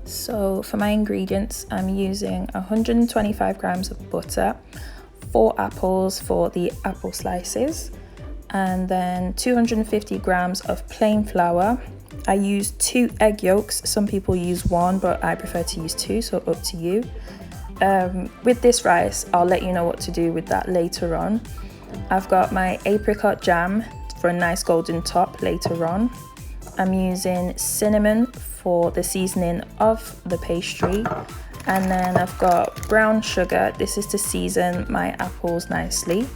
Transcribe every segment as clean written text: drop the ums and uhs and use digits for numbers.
So for my ingredients, I'm using 125 grams of butter, 4 apples for the apple slices, and then 250 grams of plain flour. I use 2 egg yolks. Some people use 1, but I prefer to use 2, so up to you. With this rice, I'll let you know what to do with that later on. I've got my apricot jam for a nice golden top later on. I'm using cinnamon for the seasoning of the pastry, and then I've got brown sugar. This is to season my apples nicely.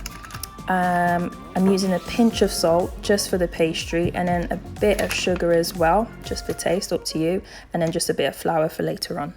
I'm using a pinch of salt just for the pastry, and then a bit of sugar as well, just for taste, up to you, and then just a bit of flour for later on.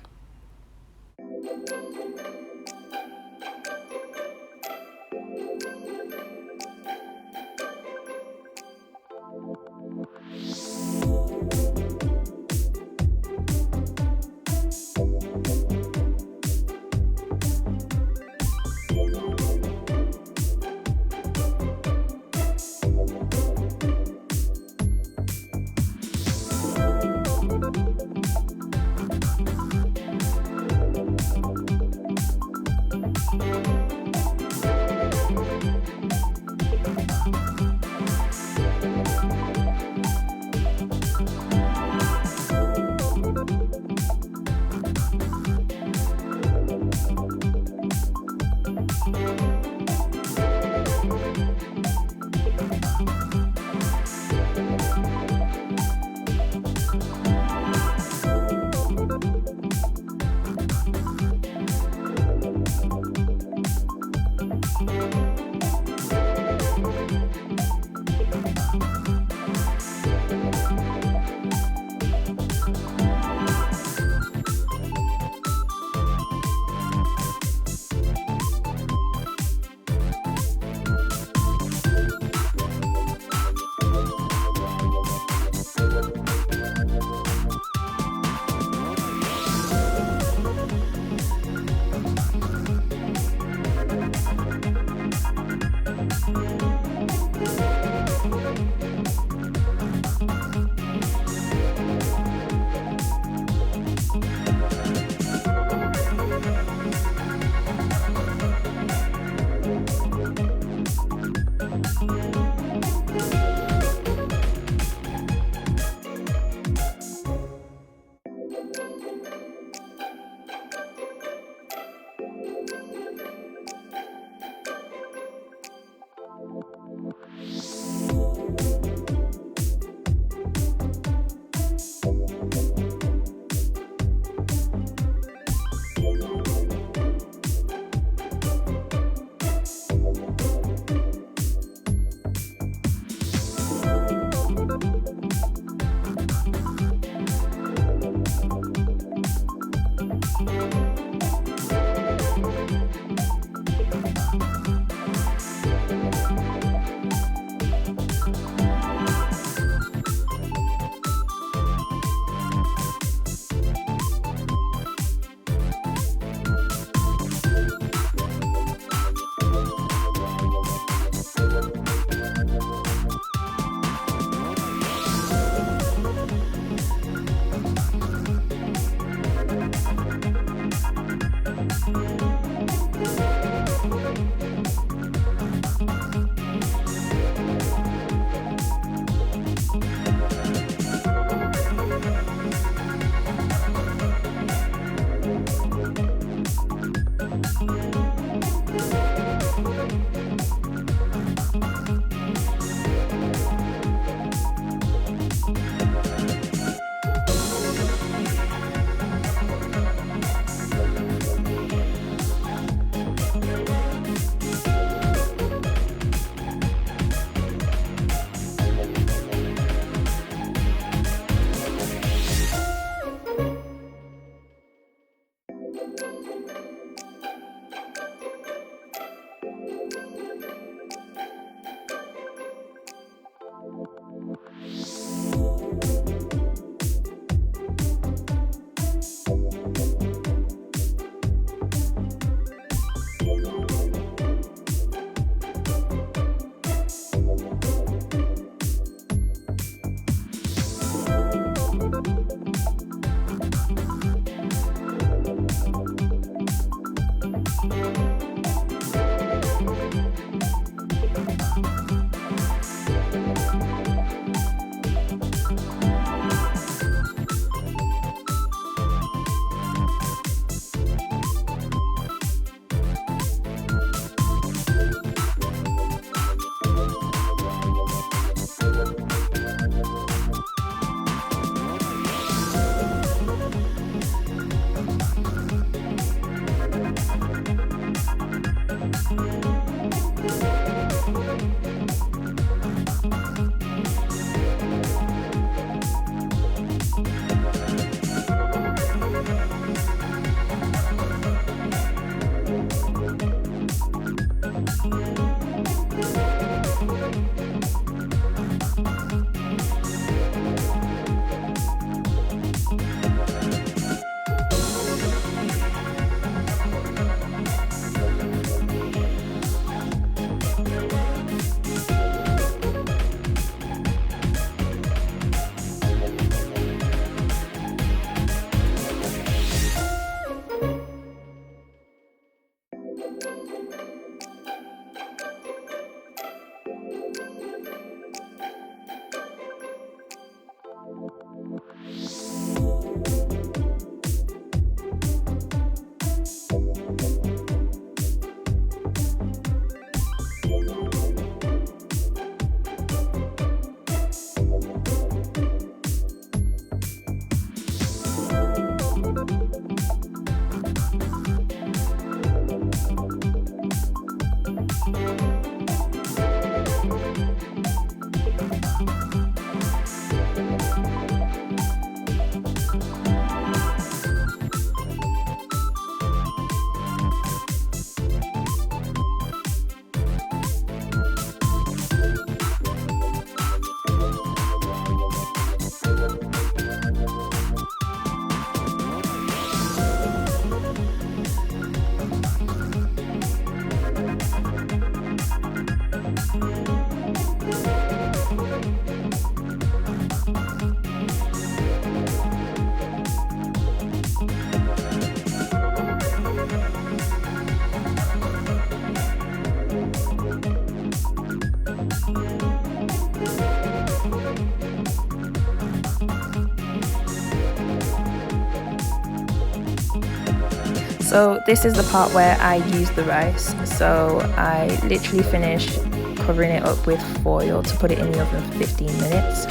So this is the part where I use the rice. So I literally finish covering it up with foil to put it in the oven for 15 minutes.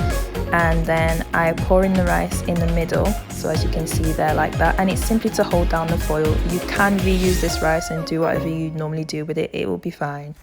And then I pour in the rice in the middle, so as you can see there, like that, and it's simply to hold down the foil. You can reuse this rice and do whatever you normally do with it, it will be fine.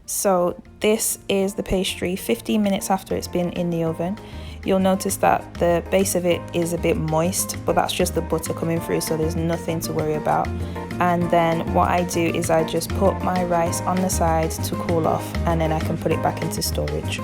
So this is the pastry 15 minutes after it's been in the oven. You'll notice that the base of it is a bit moist, but that's just the butter coming through, so there's nothing to worry about. And then what I do is I just put my rice on the side to cool off, and then I can put it back into storage.